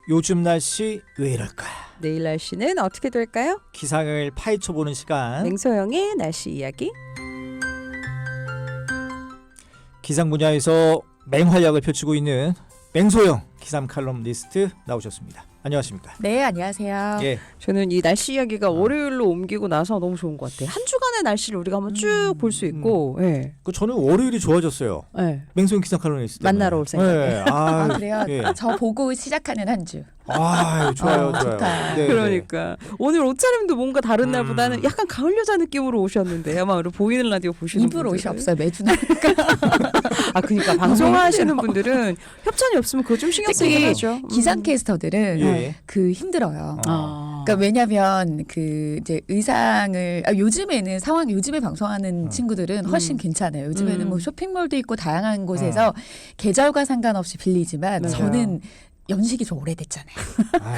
요즘 날씨 왜 이럴까? 내일 날씨는 어떻게 될까요? 기상을 파헤쳐보는 시간. 맹소영의 날씨 이야기. 기상 분야에서 맹활약을 펼치고 있는 맹소영 기상 칼럼니스트 나오셨습니다. 안녕하십니까? 네, 안녕하세요. 예. 저는 이 날씨 이야기가 월요일로 옮기고 나서 너무 좋은 것 같아요. 한 주간의 날씨를 우리가 한번 쭉 볼 수 있고. 예. 저는 월요일이 좋아졌어요. 예. 맹소영 기상 칼럼니스트 때문에. 만나러 올 생각에. 예. 아, 그래요? 예. 저 보고 시작하는 한 주. 좋아요, 좋아요. 좋다. 네, 그러니까 오늘 옷차림도 뭔가 다른 날보다는 약간 가을 여자 느낌으로 오셨는데 아마 우리 보이는 라디오 보시는 입을 분들은. 옷이 없어요. 매주 나니까. 아 그러니까 방송하시는 분들은 협찬이 없으면 그거 좀 신경 쓰긴 하죠. 기상캐스터들은 예. 그 힘들어요. 아. 그러니까 왜냐하면 그 이제 의상을 요즘에는 요즘에 방송하는 친구들은 훨씬 괜찮아요. 요즘에는 뭐 쇼핑몰도 있고 다양한 곳에서 계절과 상관없이 빌리지만 맞아요. 저는 연식이 좀 오래됐잖아요.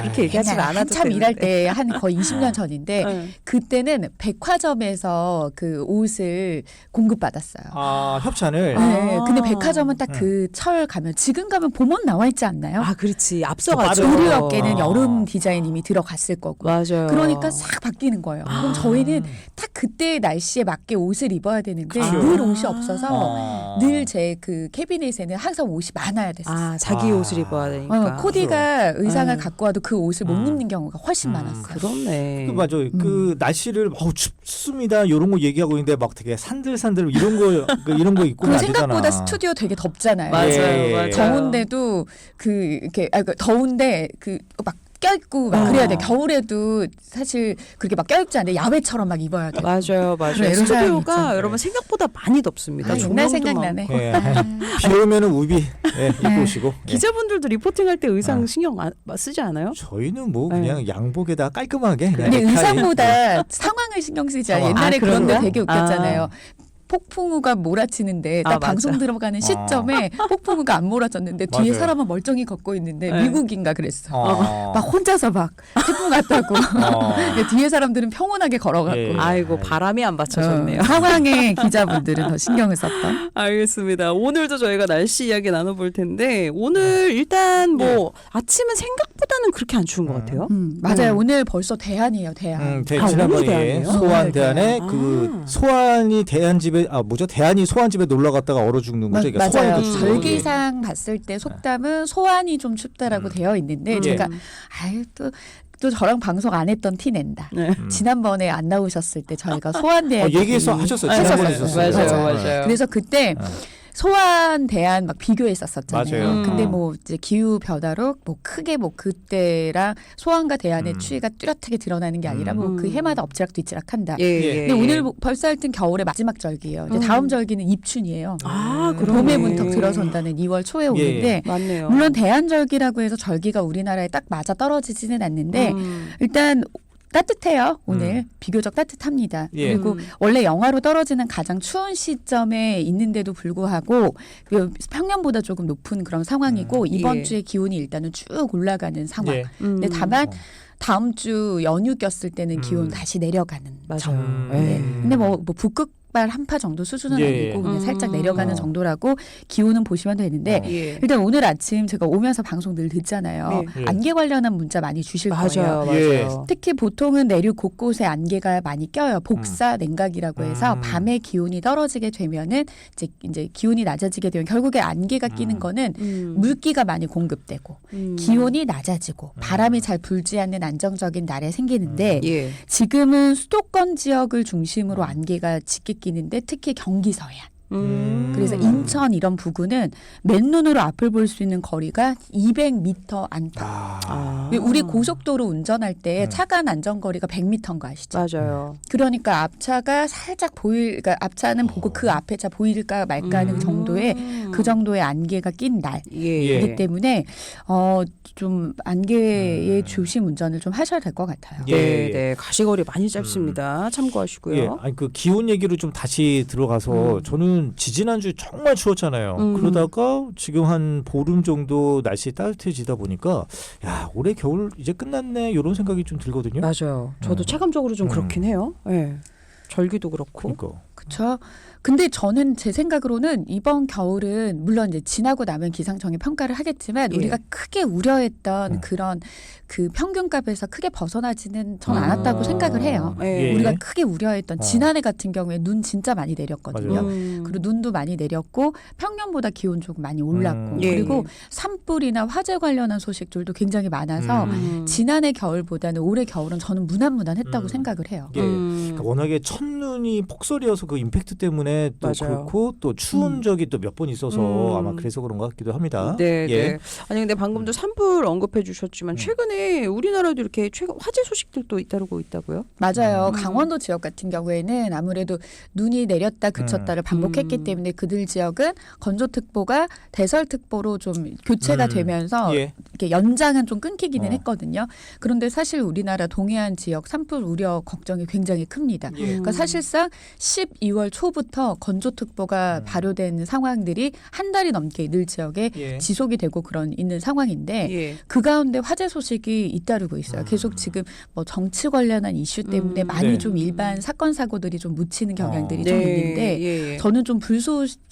그렇게 얘기하지 않아도 한참 되는데. 일할 때 한 거의 20년 전인데 네. 그때는 백화점에서 그 옷을 공급받았어요. 협찬을. 네, 아. 근데 백화점은 딱 그 철 가면 지금 가면 봄옷 나와 있지 않나요? 아 그렇지 앞서가지고 빠르죠. 의류업계는 아. 여름 디자인 이미 들어갔을 거고. 맞아요. 그러니까 싹 바뀌는 거예요. 그럼 저희는 딱 그때의 날씨에 맞게 옷을 입어야 되는데 그렇죠. 늘 옷이 없어서 늘 제 그 캐비넷에는 항상 옷이 많아야 됐어요. 아 자기 옷을 입어야 되니까. 코디가 의상을 음. 갖고 와도 그 옷을 못 입는 경우가 훨씬 많았어요. 그렇네. 맞아요. 그 날씨를 춥습니다. 이런 거 얘기하고 있는데 막 되게 산들산들 이런 거 입고 그리고 안 생각보다 되잖아. 스튜디오 되게 덥잖아요. 맞아요, 맞아요. 더운데도 더운데 막 껴입고 막 그래야 돼. 겨울에도 사실 그렇게 막 껴입지 않는데 야외처럼 막 입어야 돼. 맞아요. 그래, 이런 사람이 스튜디오가 있죠. 여러분 생각보다 많이 덥습니다. 옛날 조명도 생각나네. 많고. 예. 비 오면은 우비 입고 오시고. 예. 기자분들도 리포팅할 때 의상 신경 쓰지 않아요? 저희는 뭐 그냥 양복에다 깔끔하게. 그냥 근데 넥타이. 의상보다 상황을 신경 쓰지 않아요. 상황. 옛날에 그런 거 그런가? 되게 웃겼잖아요. 폭풍우가 몰아치는데 딱 맞아. 방송 들어가는 시점에 폭풍우가 안 몰아쳤는데 뒤에 맞아요. 사람은 멀쩡히 걷고 있는데 네. 미국인가 그랬어. 어. 막 혼자서 막 태풍 같다고. 근데 뒤에 사람들은 평온하게 걸어갔고. 예. 아이고 바람이 안 받쳐졌네요. 상황에 기자분들은 더 신경을 썼던. 알겠습니다. 오늘도 저희가 날씨 이야기 나눠볼 텐데 오늘 일단 뭐 아침은 생각보다는 그렇게 안 추운 것 같아요. 맞아요. 오늘 벌써 대안이에요. 대안. 오늘 지난번에 대안이에요? 소환 오늘 대안에 대안. 그 소환이 대안집에 대안이 소환집에 놀러 갔다가 얼어 죽는 거죠. 그러니까 맞아요. 소환이 죽는 거죠. 절기상 봤을 때 속담은 소환이 좀 춥다라고 되어 있는데 제가 또 저랑 방송 안 했던 티 낸다. 네. 지난번에 안 나오셨을 때 저희가 소환대안 얘기해서 하셨어요. 지난번에 했었어요. 있었어요. 맞아요. 그래서 그때 소환 대안 막 비교했었잖아요. 맞아요. 근데 뭐 이제 기후 변화로 뭐 크게 뭐 그때랑 소환과 대안의 추이가 뚜렷하게 드러나는 게 아니라 뭐 그 해마다 엎치락뒤치락한다. 예. 근데 오늘 벌써 하여튼 겨울의 마지막 절기예요. 이제 다음 절기는 입춘이에요. 아 그러네. 봄의 문턱 들어선다는 2월 초에 오는데 맞네요. 물론 대한절기라고 해서 절기가 우리나라에 딱 맞아 떨어지지는 않는데 일단 따뜻해요. 오늘 비교적 따뜻합니다. 예. 그리고 원래 영하로 떨어지는 가장 추운 시점에 있는데도 불구하고 평년보다 조금 높은 그런 상황이고 이번 예. 주에 기온이 일단은 쭉 올라가는 상황. 예. 근데 다만 다음 주 연휴 꼈을 때는 기온 다시 내려가는 맞아요. 네. 예. 근데 뭐 북극발 한파 정도 수준은 예. 아니고 그냥 살짝 내려가는 정도라고 기온은 보시면 되는데 예. 일단 오늘 아침 제가 오면서 방송 늘 듣잖아요. 예. 안개 관련한 문자 많이 주실 거예요. 맞아요. 예. 특히 보통은 내륙 곳곳에 안개가 많이 껴요. 복사 냉각이라고 해서 밤에 기온이 떨어지게 되면은 이제 기온이 낮아지게 되면 결국에 안개가 끼는 거는 물기가 많이 공급되고 기온이 낮아지고 바람이 잘 불지 않는 안정적인 날에 생기는데 예. 지금은 수도권 지역을 중심으로 안개가 짙게 끼는데 특히 경기 서해안. 그래서 인천 이런 부근은 맨눈으로 앞을 볼 수 있는 거리가 200m 안팎. 우리 고속도로 운전할 때 차간 안전거리가 100m인 거 아시죠? 맞아요. 그러니까 앞차가 살짝 그러니까 앞차는 보고 그 앞에 차 보일까 말까 하는 정도의 그 정도의 안개가 낀 날이기 예. 때문에 좀 안개에 조심 운전을 좀 하셔야 될 것 같아요. 네, 네. 가시거리 많이 짧습니다. 참고하시고요. 예. 아니 그 기온 얘기로 좀 다시 들어가서 저는 지지난주 정말 추웠잖아요. 그러다가 지금 한 보름 정도 날씨 따뜻해지다 보니까 야 올해 겨울 이제 끝났네 이런 생각이 좀 들거든요. 맞아요. 저도 체감적으로 좀 그렇긴 해요. 예. 절기도 그렇고. 그러니까. 그렇죠. 근데 저는 제 생각으로는 이번 겨울은 물론 이제 지나고 나면 기상청이 평가를 하겠지만 예. 우리가 크게 우려했던 음. 그런 그 평균값에서 크게 벗어나지는 전 않았다고 생각을 해요. 예. 우리가 크게 우려했던 어. 지난해 같은 경우에 눈 진짜 많이 내렸거든요. 맞아요. 그리고 눈도 많이 내렸고 평년보다 기온 조금 많이 올랐고 예. 그리고 산불이나 화재 관련한 소식들도 굉장히 많아서 지난해 겨울보다는 올해 겨울은 저는 무난무난했다고 생각을 해요. 이게 그러니까 워낙에 첫눈이 폭설이어서 그 임팩트 때문에 또 맞아요. 그렇고 또 추운 적이 또 몇 번 있어서 아마 그래서 그런 것 같기도 합니다. 네, 예. 네. 아니 근데 방금도 산불 언급해 주셨지만 최근에 우리나라도 이렇게 화재 소식들도 잇따르고 있다고요? 맞아요. 강원도 지역 같은 경우에는 아무래도 눈이 내렸다 그쳤다를 반복했기 때문에 그들 지역은 건조특보가 대설특보로 좀 교체가 되면서 예. 이렇게 연장은 좀 끊기기는 어. 했거든요. 그런데 사실 우리나라 동해안 지역 산불 우려 걱정이 굉장히 큽니다. 예. 그러니까 사실상 12월 초부터 건조특보가 발효된 상황들이 한 달이 넘게 이들 지역에 예. 지속이 되고 그런 있는 상황인데 예. 그 가운데 화재 소식이 잇따르고 있어요. 계속 지금 뭐 정치 관련한 이슈 때문에 많이 네. 좀 일반 사건 사고들이 좀 묻히는 경향들이 네. 좀 있는데 예. 저는 좀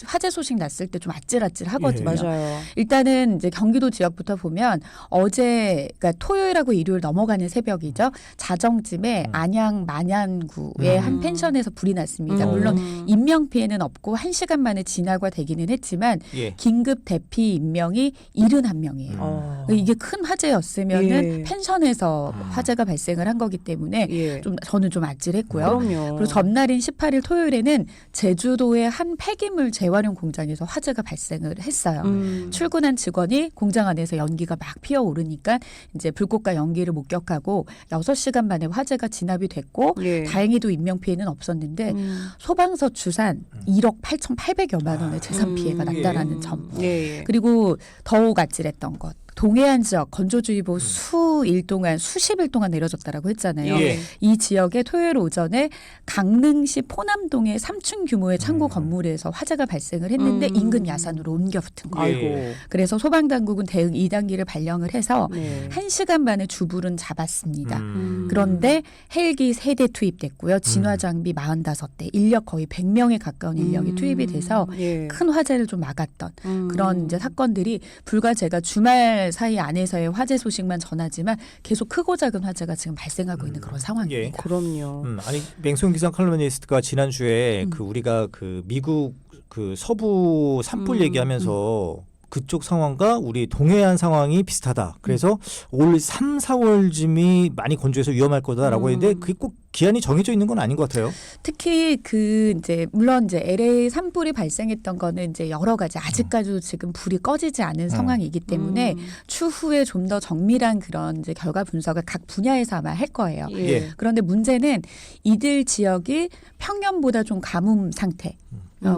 화재 소식 났을 때 좀 아찔아찔하거든요. 예. 맞아요. 일단은 이제 경기도 지역부터 보면 어제 그러니까 토요일하고 일요일 넘어가는 새벽이죠. 자정쯤에 안양 만ян구의 한 펜션에서 불이 났습니다. 물론 인명 피해는 없고 1시간 만에 진화가 되기는 했지만 예. 긴급 대피 인명이 71명이에요. 어. 이게 큰 화재였으면은 예. 펜션에서 화재가 발생을 한 거기 때문에 예. 저는 좀 아찔했고요. 그럼요. 그리고 전날인 18일 토요일에는 제주도의 한 폐기물 재활용 공장에서 화재가 발생을 했어요. 출근한 직원이 공장 안에서 연기가 막 피어오르니까 이제 불꽃과 연기를 목격하고 6시간 만에 화재가 진압이 됐고 예. 다행히도 인명 피해는 없었는데 소방서 추산 1억 8,800여만 원의 재산 피해가 났다라는 점. 예. 그리고 더욱 아찔했던 것. 동해안 지역 건조주의보 수일 동안 수십일 동안 내려졌다라고 했잖아요. 예. 이 지역에 토요일 오전에 강릉시 포남동의 3층 규모의 창고 건물에서 화재가 발생을 했는데 인근 야산으로 옮겨 붙은 거예요. 아이고. 그래서 소방당국은 대응 2단계를 발령을 해서 네. 1시간 만에 주불은 잡았습니다. 그런데 헬기 3대 투입됐고요. 진화 장비 45대, 인력 거의 100명에 가까운 인력이 투입이 돼서 예. 큰 화재를 좀 막았던 그런 이제 사건들이 불과 제가 주말 사이 안에서의 화재 소식만 전하지만 계속 크고 작은 화재가 지금 발생하고 있는 그런 상황입니다. 예. 그럼요. 아니 맹송 기상 칼럼니스트가 지난주에 그 우리가 그 미국 그 서부 산불 얘기하면서 그쪽 상황과 우리 동해안 상황이 비슷하다. 그래서 올 3, 4월쯤이 많이 건조해서 위험할 거다라고 했는데 그게 꼭 기한이 정해져 있는 건 아닌 것 같아요. 특히 그 이제 물론 이제 LA 산불이 발생했던 거는 이제 여러 가지 아직까지도 지금 불이 꺼지지 않은 상황이기 때문에 추후에 좀 더 정밀한 그런 이제 결과 분석을 각 분야에서 아마 할 거예요. 예. 그런데 문제는 이들 지역이 평년보다 좀 가뭄 상태.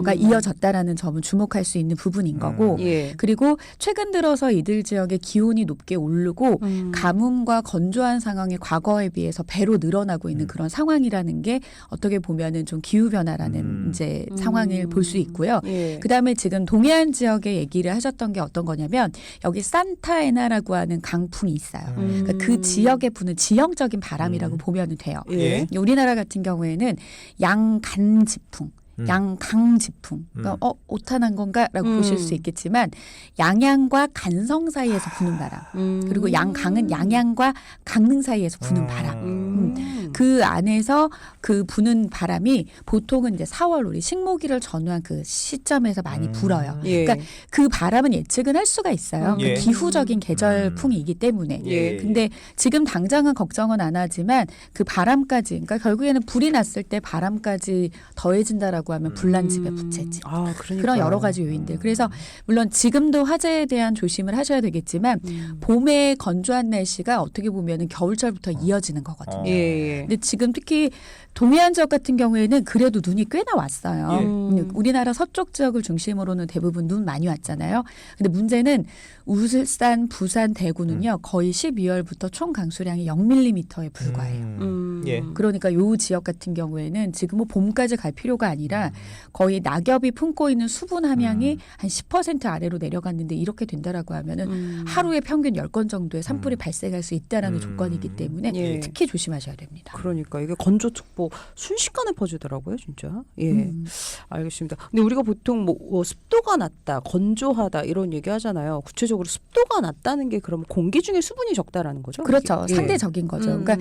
가 이어졌다라는 점은 주목할 수 있는 부분인 거고 예. 그리고 최근 들어서 이들 지역의 기온이 높게 오르고 가뭄과 건조한 상황이 과거에 비해서 배로 늘어나고 있는 그런 상황이라는 게 어떻게 보면은 좀 기후 변화라는 이제 상황을 볼 수 있고요. 예. 그다음에 지금 동해안 지역의 얘기를 하셨던 게 어떤 거냐면 여기 산타에나라고 하는 강풍이 있어요. 그러니까 그 지역에 부는 지형적인 바람이라고 보면 돼요. 예. 우리나라 같은 경우에는 양간지풍 양강지풍. 그러니까 오타난 건가라고 보실 수 있겠지만 양양과 간성 사이에서 부는 바람. 그리고 양강은 양양과 강릉 사이에서 부는 바람. 그 안에서 그 부는 바람이 보통은 이제 4월 우리 식모기를 전후한 그 시점에서 많이 불어요. 예. 그러니까 그 바람은 예측은 할 수가 있어요. 예. 그 기후적인 계절풍이기 때문에. 예. 근데 지금 당장은 걱정은 안 하지만 그 바람까지, 그러니까 결국에는 불이 났을 때 바람까지 더해진다라고 하면 불난집에 부채집. 아, 그러니까. 그런 여러 가지 요인들. 그래서 물론 지금도 화재에 대한 조심을 하셔야 되겠지만 봄에 건조한 날씨가 어떻게 보면은 겨울철부터 이어지는 거거든요. 예. 근데 지금 특히 동해안 지역 같은 경우에는 그래도 눈이 꽤나 왔어요. 예. 우리나라 서쪽 지역을 중심으로는 대부분 눈 많이 왔잖아요. 근데 문제는 울산, 부산, 대구는요. 거의 12월부터 총 강수량이 0mm에 불과해요. 예. 그러니까 요 지역 같은 경우에는 지금 뭐 봄까지 갈 필요가 아니라 거의 낙엽이 품고 있는 수분 함량이 한 10% 아래로 내려갔는데 이렇게 된다라고 하면은 하루에 평균 10건 정도의 산불이 발생할 수 있다라는 조건이기 때문에 예. 특히 조심하셔야 됩니다. 그러니까 이게 건조특보 순식간에 퍼지더라고요, 진짜. 예, 알겠습니다. 근데 우리가 보통 뭐 습도가 낮다, 건조하다 이런 얘기 하잖아요. 구체적으로 습도가 낮다는 게 그럼 공기 중에 수분이 적다라는 거죠? 그렇죠. 예. 상대적인 거죠. 그러니까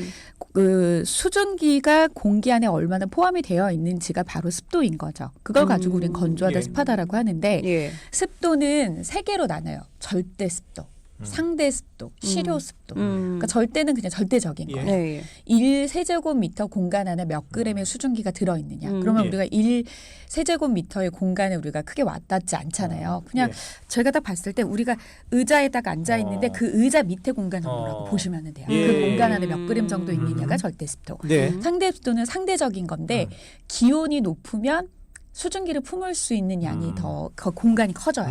그 수증기가 공기 안에 얼마나 포함이 되어 있는지가 바로 습도인 거죠. 그걸 가지고 우리는 건조하다, 예. 습하다라고 하는데 예. 습도는 세 개로 나눠요. 절대 습도, 상대 습도, 실효 습도. 그러니까 절대는 그냥 절대적인 예. 거예요. 네, 예. 1세제곱미터 공간 안에 몇 그램의 수증기가 들어있느냐. 그러면 예. 우리가 1세제곱미터의 공간에 우리가 크게 와닿지 않잖아요. 그냥 예. 저희가 딱 봤을 때 우리가 의자에 딱 앉아 있는데 그 의자 밑에 공간은 뭐라고 보시면 돼요. 예. 그 공간 안에 몇 그램 정도 있느냐가 절대 습도. 네. 상대 습도는 상대적인 건데 기온이 높으면 수증기를 품을 수 있는 양이 더 공간이 커져요.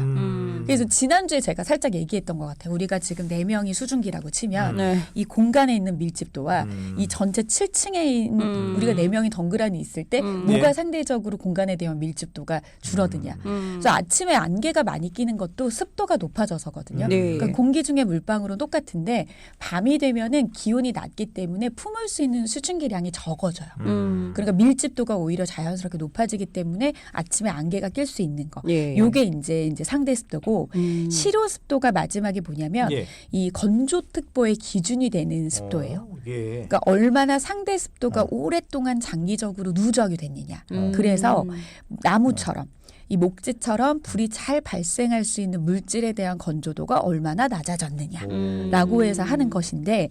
그래서 지난주에 제가 살짝 얘기했던 것 같아요. 우리가 지금 4명이 수증기라고 치면 네. 이 공간에 있는 밀집도와 이 전체 7층에 있는 우리가 4명이 덩그러니 있을 때 뭐가 네. 상대적으로 공간에 대한 밀집도가 줄어드냐. 그래서 아침에 안개가 많이 끼는 것도 습도가 높아져서거든요. 네. 그러니까 공기 중에 물방울은 똑같은데 밤이 되면은 기온이 낮기 때문에 품을 수 있는 수증기량이 적어져요. 그러니까 밀집도가 오히려 자연스럽게 높아지기 때문에 아침에 안개가 낄 수 있는 거. 예. 요게 이제 상대 습도고 실효 습도가 마지막에 뭐냐면 예. 이 건조특보의 기준이 되는 습도예요. 예. 그러니까 얼마나 상대 습도가 오랫동안 장기적으로 누적이 됐느냐. 그래서 나무처럼 이 목재처럼 불이 잘 발생할 수 있는 물질에 대한 건조도가 얼마나 낮아졌느냐라고 해서 하는 것인데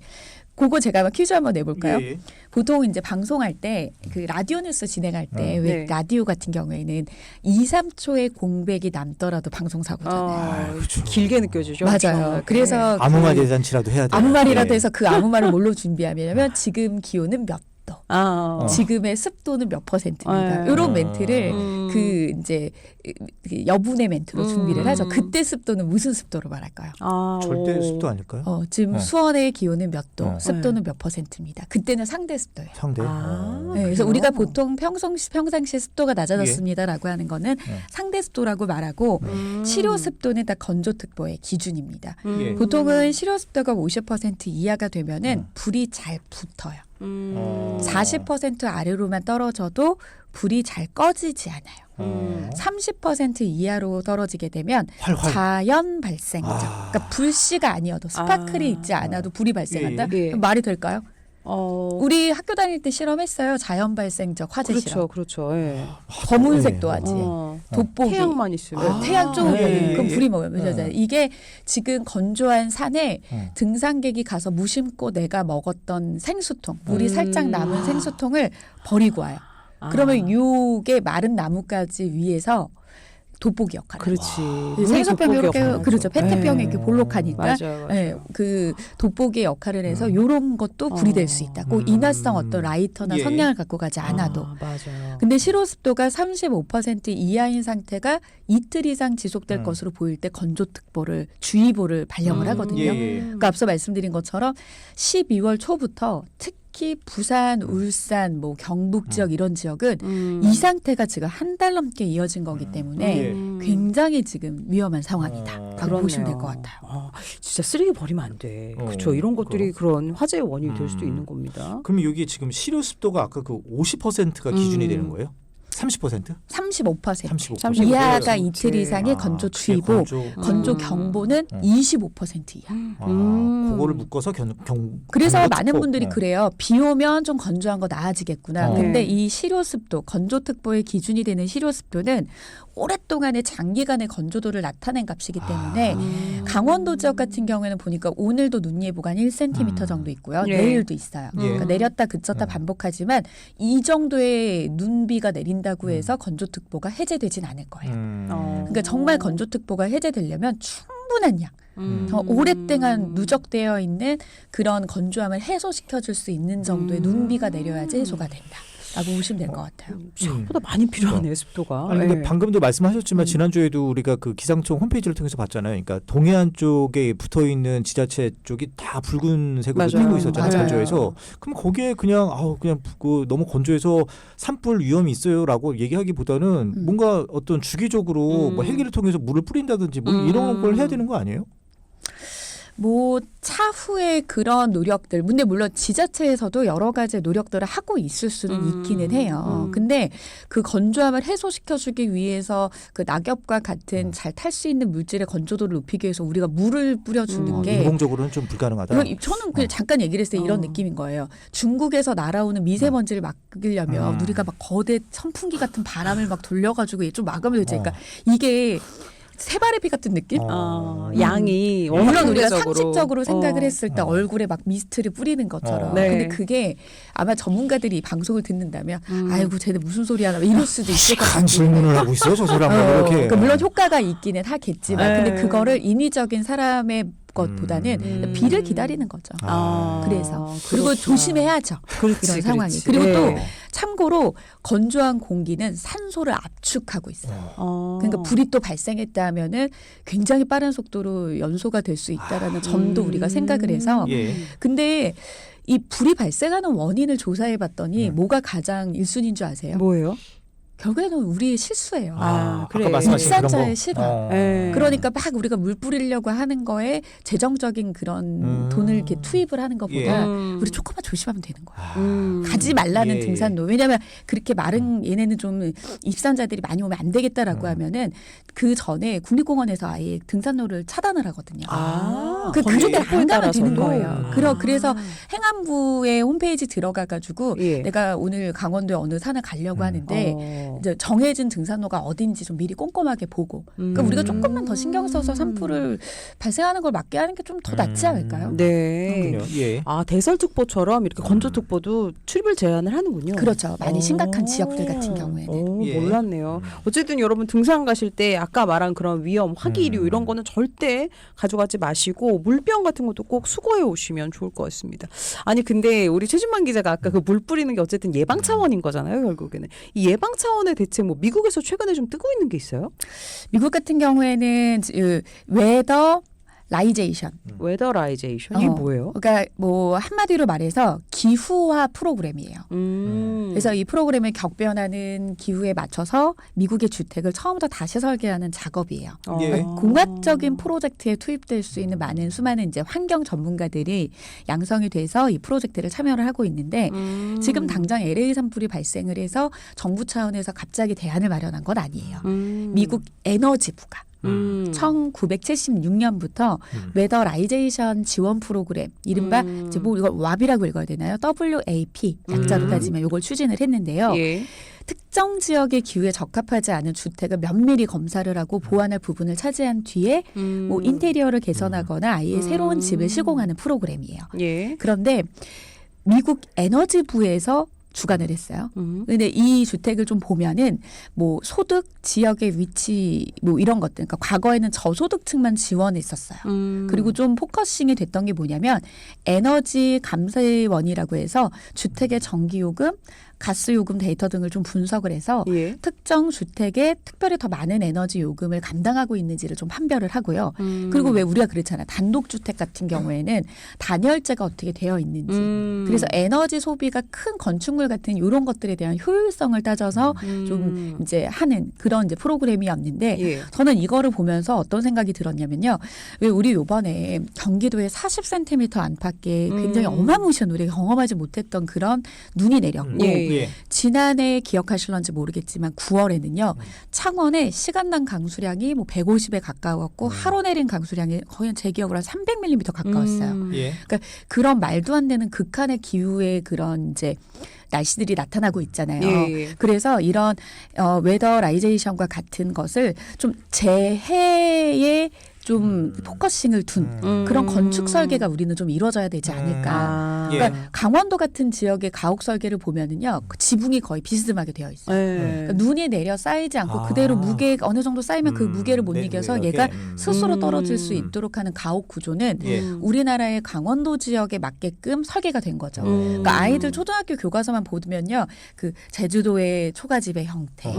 그거 제가 한번 퀴즈 한번 내볼까요? 예. 보통 이제 방송할 때 그 라디오 뉴스 진행할 때 왜 네. 라디오 같은 경우에는 2, 3초의 공백이 남더라도 방송 사고잖아요. 그렇죠. 길게 느껴지죠. 맞아요. 그렇죠? 그래서 아무 말 대잔치라도 해야 돼. 아무 말이라도 해서 그 아무 말을 뭘로 준비하냐면 지금 기온은 몇 도, 지금의 습도는 몇 %입니다. 네. 이런 멘트를 그 이제 그 여분의 멘트로 준비를 하죠. 그때 습도는 무슨 습도로 말할까요? 절대 습도 아닐까요? 지금 수원의 기온은 몇 도, 어. 습도는 몇 %입니다. 그때는 상대 습도예요. 상대. 네, 그래서 우리가 보통 평상시 습도가 낮아졌습니다라고 하는 거는 상대 습도라고 말하고 실효 습도는 다 건조특보의 기준입니다. 예. 보통은 실효 습도가 50% 이하가 되면은 불이 잘 붙어요. 40% 아래로만 떨어져도 불이 잘 꺼지지 않아요. 30% 이하로 떨어지게 되면 활활. 자연 발생이죠. 아. 그러니까 불씨가 아니어도 스파클이 있지 않아도 불이 발생한다. 예, 예. 그럼 말이 될까요? 우리 학교 다닐 때 실험했어요. 자연 발생적 화재 실험. 그렇죠. 예. 검은색 네. 도화지, 어. 돋보기. 태양만 있으면. 태양 쪽으로 네. 그럼 불이 예. 먹으면 네. 이게 지금 건조한 산에 등산객이 가서 무심코 내가 먹었던 생수통, 물이 살짝 남은 생수통을 버리고 와요. 그러면 요게 마른 나무까지 위에서 돋보기 역할을 해요. 그렇지. 생수병이 이렇게 역할을 그렇죠. 하죠. 페트병이 예. 이렇게 볼록하니까 맞아요. 예, 그 돋보기의 역할을 해서 요런 것도 불이 될 수 있다. 꼭 인화성 어떤 라이터나 예. 성냥을 갖고 가지 않아도. 맞아요. 근데 실효 습도가 35% 이하인 상태가 이틀 이상 지속될 것으로 보일 때 건조특보를 주의보를 발령을 하거든요. 예. 그러니까 앞서 말씀드린 것처럼 12월 초부터 특히 부산, 울산, 뭐 경북 지역 이런 지역은 이 상태가 지금 한 달 넘게 이어진 거기 때문에 예. 굉장히 지금 위험한 상황이다. 라고 그렇네요. 보시면 될 것 같아요. 진짜 쓰레기 버리면 안 돼. 어, 그렇죠. 이런 것들이 그런 화재의 원인이 될 수도 있는 겁니다. 그럼 여기 지금 실효 습도가 아까 그 50%가 기준이 되는 거예요? 30%? 35%. 35%. 이하가 그렇지. 이틀 이상의 건조주의보, 건조경보는 25% 이하. 그거를 묶어서 그래서 건조특보. 많은 분들이 그래요. 비 오면 좀 건조한 거 나아지겠구나. 어. 근데 네. 이 실효습도, 건조특보의 기준이 되는 실효습도는 오랫동안의 장기간의 건조도를 나타낸 값이기 때문에 강원도 지역 같은 경우에는 보니까 오늘도 눈 예보가 한 1cm 정도 있고요. 네. 내일도 있어요. 예. 그러니까 내렸다 그쳤다 반복하지만 이 정도의 눈비가 내린다고 해서 건조특보가 해제되진 않을 거예요. 그러니까 정말 건조특보가 해제되려면 충분한 양, 더 오랫동안 누적되어 있는 그런 건조함을 해소시켜줄 수 있는 정도의 눈비가 내려야지 해소가 된다. 보시면 될 것 같아요. 생각보다 많이 필요하네요, 습도가. 아니 근데 예. 방금도 말씀하셨지만 지난주에도 우리가 그 기상청 홈페이지를 통해서 봤잖아요. 그러니까 동해안 쪽에 붙어 있는 지자체 쪽이 다 붉은색으로 맞아요. 띄고 있었잖아요. 맞아요. 건조해서. 그럼 거기에 그냥 그냥 그 너무 건조해서 산불 위험이 있어요라고 얘기하기보다는 뭔가 어떤 주기적으로 뭐 헬기를 통해서 물을 뿌린다든지 뭐 이런 걸 해야 되는 거 아니에요? 뭐 차후에 그런 노력들, 근데 물론 지자체에서도 여러 가지 노력들을 하고 있을 수는 있기는 해요. 근데 그 건조함을 해소시켜주기 위해서 그 낙엽과 같은 잘 탈 수 있는 물질의 건조도를 높이기 위해서 우리가 물을 뿌려주는 게 인공적으로는 좀 불가능하다. 저는 그냥 잠깐 얘기를 했을 때 이런 느낌인 거예요. 중국에서 날아오는 미세먼지를 막으려면 우리가 막 거대 선풍기 같은 바람을 막 돌려가지고 좀 막으면 되지. 그러니까 이게 새바래비 같은 느낌? 양이 물론 우리가 상대적으로. 상식적으로 생각을 했을 때 얼굴에 막 미스트를 뿌리는 것처럼. 네. 근데 그게 아마 전문가들이 이 방송을 듣는다면 아이고 쟤네 무슨 소리 하나 이럴 수도 있을 것 한 같아요. 질문을 하고 있어요, 저 사람. 이렇게. 그러니까 물론 효과가 있기는 하겠지만 네. 근데 그거를 인위적인 사람의 것보다는 비를 기다리는 거죠. 그래서 그리고 그렇구나. 조심해야죠. 이런 상황이. 그렇지. 그리고 또 네. 참고로 건조한 공기는 산소를 압축하고 있어요. 그러니까 불이 또 발생했다 하면은 굉장히 빠른 속도로 연소가 될 수 있다라는 점도 우리가 생각을 해서 예. 근데 이 불이 발생하는 원인을 조사해 봤더니 뭐가 가장 1순위인 줄 아세요? 뭐예요? 결국에는 우리의 실수예요. 그래. 아까 말씀하신 그런 입산자의 거. 실화. 네. 그러니까 막 우리가 물 뿌리려고 하는 거에 재정적인 그런 돈을 이렇게 투입을 하는 것보다 우리 조금만 조심하면 되는 거예요. 가지 말라는 예, 등산로. 왜냐하면 그렇게 마른 얘네는 좀 입산자들이 많이 오면 안 되겠다라고 하면은 그 전에 국립공원에서 아예 등산로를 차단을 하거든요. 그 건조대 그들 안 가면 되는 따라서도. 거예요. 그래서 행안부의 홈페이지 들어가가지고 예. 내가 오늘 강원도에 어느 산을 가려고 하는데 이제 정해진 등산로가 어딘지 좀 미리 꼼꼼하게 보고 그러니까 우리가 조금만 더 신경 써서 산불을 발생하는 걸 막게 하는 게 좀 더 낫지 않을까요? 네. 그렇군요. 예. 대설특보처럼 이렇게 건조특보도 출입을 제한을 하는군요. 그렇죠. 많이 심각한 지역들 같은 경우에는. 예. 몰랐네요. 어쨌든 여러분 등산 가실 때 아까 말한 그런 위험, 화기류 이런 거는 절대 가져가지 마시고 물병 같은 것도 꼭 수거해 오시면 좋을 것 같습니다. 아니 근데 우리 최진만 기자가 아까 그 물 뿌리는 게 어쨌든 예방 차원인 거잖아요. 결국에는 이 예방 차원의 대책 뭐 미국에서 최근에 좀 뜨고 있는 게 있어요? 미국 같은 경우에는 웨더 라이제이션. 웨더라이제이션 이게 뭐예요? 그러니까 뭐 한마디로 말해서 기후화 프로그램이에요. 그래서 이 프로그램을 격변하는 기후에 맞춰서 미국의 주택을 처음부터 다시 설계하는 작업이에요. 예. 그러니까 공학적인 프로젝트에 투입될 수 있는 많은 수많은 이제 환경 전문가들이 양성이 돼서 이 프로젝트를 참여를 하고 있는데 지금 당장 LA 산불이 발생을 해서 정부 차원에서 갑자기 대안을 마련한 건 아니에요. 미국 에너지부가 1976년부터 웨더라이제이션 지원 프로그램 이른바 이제 뭐 이걸 WAP이라고 읽어야 되나요? WAP 약자로 따지면 이걸 추진을 했는데요. 예. 특정 지역의 기후에 적합하지 않은 주택을 면밀히 검사를 하고 보완할 부분을 차지한 뒤에 뭐 인테리어를 개선하거나 아예 새로운 집을 시공하는 프로그램이에요. 예. 그런데 미국 에너지부에서 주관을 했어요. 근데 이 주택을 좀 보면은 뭐 소득, 지역의 위치 뭐 이런 것들. 그러니까 과거에는 저소득층만 지원했었어요. 그리고 좀 포커싱이 됐던 게 뭐냐면 에너지 감세원이라고 해서 주택의 전기요금, 가스요금 데이터 등을 좀 분석을 해서 예. 특정 주택에 특별히 더 많은 에너지 요금을 감당하고 있는지를 좀 판별을 하고요. 그리고 왜 우리가 그렇잖아요. 단독주택 같은 경우에는 단열재가 어떻게 되어 있는지. 그래서 에너지 소비가 큰 건축물 같은 이런 것들에 대한 효율성을 따져서 좀 이제 하는 그런 이제 프로그램이었는데 예. 저는 이거를 보면서 어떤 생각이 들었냐면요. 왜 우리 요번에 경기도에 40cm 안팎의 굉장히 어마무시한 우리가 경험하지 못했던 그런 눈이 내렸고 예. 예. 지난해 기억하실런지 모르겠지만 9월에는요. 창원에 시간당 강수량이 뭐 150에 가까웠고 하루 내린 강수량이 거의 제 기억으로 한 300mm 가까웠어요. 예. 그러니까 그런 말도 안 되는 극한의 기후의 그런 이제 날씨들이 나타나고 있잖아요. 예. 그래서 이런 웨더라이제이션과 같은 것을 좀 재해에 좀 포커싱을 둔 그런 건축 설계가 우리는 좀 이루어져야 되지 않을까. 예. 그러니까 강원도 같은 지역의 가옥 설계를 보면은요, 그 지붕이 거의 비스듬하게 되어 있어요. 그러니까 눈이 내려 쌓이지 않고 그대로 무게 어느 정도 쌓이면 그 무게를 못 이겨서 얘가 스스로 떨어질 수 있도록 하는 가옥 구조는 예. 우리나라의 강원도 지역에 맞게끔 설계가 된 거죠. 그러니까 아이들 초등학교 교과서만 보면요, 그 제주도의 초가집의 형태,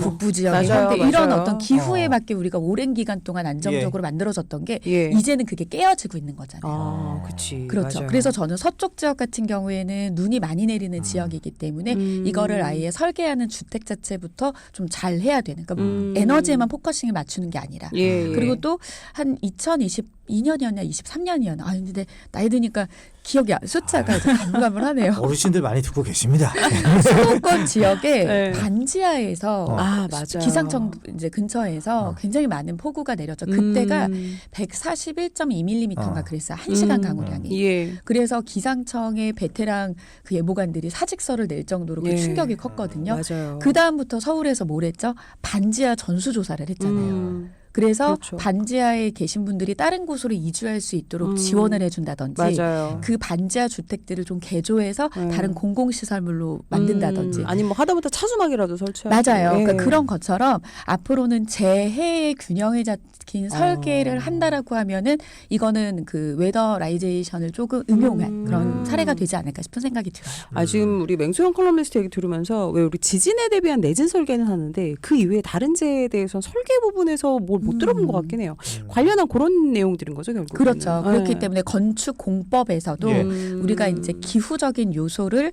북부 지역의 맞아요, 형태 이런 맞아요. 어떤 기후에 맞게 우리가 오랜 기간 동안 안정적으로 만들어졌던 게 예. 이제는 그게 깨어지고 있는 거잖아요. 아, 그치. 그렇죠. 맞아요. 그래서 저는 서쪽 지역 같은 경우에는 눈이 많이 내리는 지역이기 때문에 이거를 아예 설계하는 주택 자체부터 좀 잘 해야 되는. 그러니까 에너지에만 포커싱을 맞추는 게 아니라. 예, 예. 그리고 또 한 2022년이었나 23년이었나. 아 근데 나이 드니까 기억이 숫자가 이제 가물가물하네요. 어르신들 많이 듣고 계십니다. 수도권 지역에 네. 반지하에서 아, 맞아요. 기상청 이제 근처에서 굉장히 많은 폭우가 내렸죠. 그때가 141.2mm인가 그랬어요. 1시간 강우량이. 예. 그래서 기상청의 베테랑 그 예보관들이 사직서를 낼 정도로 그 예. 충격이 컸거든요. 맞아요. 그 다음부터 서울에서 뭘 했죠? 반지하 전수조사를 했잖아요. 그래서 그렇죠. 반지하에 계신 분들이 다른 곳으로 이주할 수 있도록 지원을 해준다든지 맞아요. 그 반지하 주택들을 좀 개조해서 네. 다른 공공시설물로 만든다든지 아니 뭐 하다못해 차수막이라도 설치하고. 맞아요. 예. 그러니까 그런 것처럼 앞으로는 재해의 균형을 잡힌 설계를 한다라고 하면은 이거는 그 웨더라이제이션을 조금 응용한 그런 사례가 되지 않을까 싶은 생각이 들어요. 아, 지금 우리 맹소영 컬럼니스트 얘기 들으면서 왜 우리 지진에 대비한 내진 설계는 하는데 그 이외에 다른 재해에 대해서는 설계 부분에서 뭘 못 들어본 것 같긴 해요. 관련한 그런 내용들인 거죠, 결국. 그렇죠. 그렇기 때문에 건축 공법에서도 예. 우리가 이제 기후적인 요소를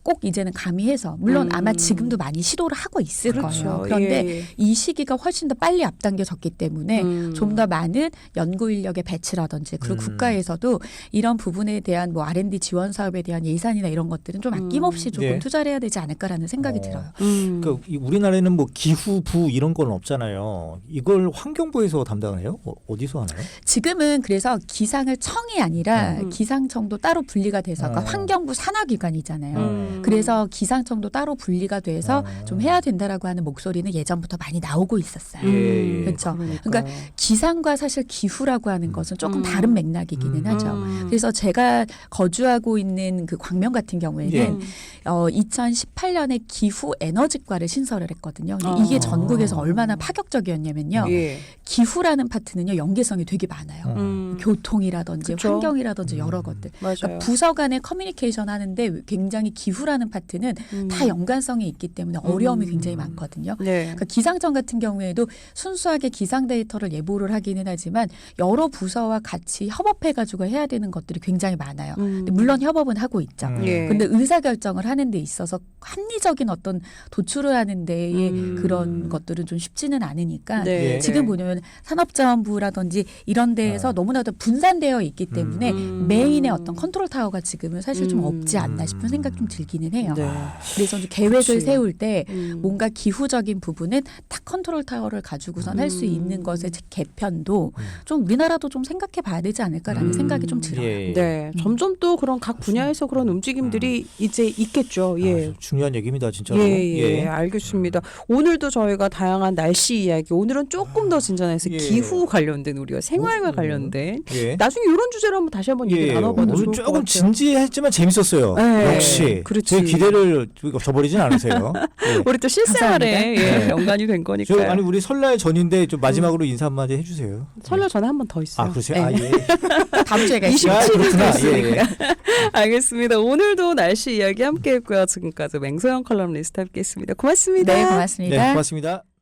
꼭 이제는 가미해서 물론 아마 지금도 많이 시도를 하고 있을 그렇죠. 거예요. 그런데 예, 예. 이 시기가 훨씬 더 빨리 앞당겨졌기 때문에 좀 더 많은 연구 인력의 배치라든지 그리고 국가에서도 이런 부분에 대한 뭐 R&D 지원 사업에 대한 예산이나 이런 것들은 좀 아낌없이 조금 예. 투자를 해야 되지 않을까라는 생각이 들어요. 그러니까 우리나라에는 뭐 기후부 이런 건 없잖아요. 이걸 환경부에서 담당을 해요? 어디서 하나요? 지금은 그래서 기상을 청이 아니라 기상청도 따로 분리가 돼서 그러니까 환경부 산하기관이잖아요. 그래서 기상청도 따로 분리가 돼서 좀 해야 된다라고 하는 목소리는 예전부터 많이 나오고 있었어요. 예, 예. 그렇죠. 그러니까 기상과 사실 기후라고 하는 것은 조금 다른 맥락이기는 하죠. 그래서 제가 거주하고 있는 그 광명 같은 경우에는 예. 2018년에 기후 에너지과를 신설을 했거든요. 근데 이게 전국에서 얼마나 파격적이었냐면요. 예. 기후라는 파트는요 연계성이 되게 많아요. 교통이라든지 그쵸? 환경이라든지 여러 것들. 맞아요. 그러니까 부서 간의 커뮤니케이션 하는데 굉장히 기후라는 파트는 다 연관성이 있기 때문에 어려움이 굉장히 많거든요. 네. 그러니까 기상청 같은 경우에도 순수하게 기상 데이터를 예보를 하기는 하지만 여러 부서와 같이 협업해가지고 해야 되는 것들이 굉장히 많아요. 근데 물론 협업은 하고 있죠. 예. 근데 의사결정을 하는 데 있어서 합리적인 어떤 도출을 하는 데에 그런 것들은 좀 쉽지는 않으니까 네. 예. 지금 보면 산업자원부라든지 이런 데에서 너무나도 분산되어 있기 때문에 메인의 어떤 컨트롤 타워가 지금은 사실 좀 없지 않나 싶은 생각 좀 들기는 해요. 네. 그래서 좀 계획을 그치. 세울 때 뭔가 기후적인 부분은 딱 컨트롤 타워를 가지고선 할 수 있는 것의 개편도 좀 우리나라도 좀 생각해 봐야 되지 않을까라는 생각이 좀 들어요. 예. 네. 점점 또 그런 각 분야에서 그런 움직임들이 이제 있겠죠. 예. 아, 중요한 얘기입니다, 진짜로. 예, 알겠습니다. 오늘도 저희가 다양한 날씨 이야기, 오늘은 조금 더 진전해서 예. 기후 관련된 우리가 생활과 관련된 예. 나중에 이런 주제로 한번 다시 한번 얘기 나눠봐도 오늘 좋을 것 조금 같아요. 진지했지만 재밌었어요. 네, 역시 그렇지. 제 기대를 저버리진 않으세요. 예. 우리 또 실생활에 감사합니다. 예, 연관이 된 저, 거니까요. 아니 우리 설날 전인데 좀 마지막으로 인사 한마디 해주세요. 설날 전에 한 번 더 있어요. 아 그러세요? 네. 아 예. 다음 주에 27일 아, 그렇구나. 있으니까. 예, 예. 알겠습니다. 오늘도 날씨 이야기 함께했고요. 지금까지 맹소영 컬럼니스트 함께했습니다. 고맙습니다. 네, 고맙습니다. 네, 고맙습니다.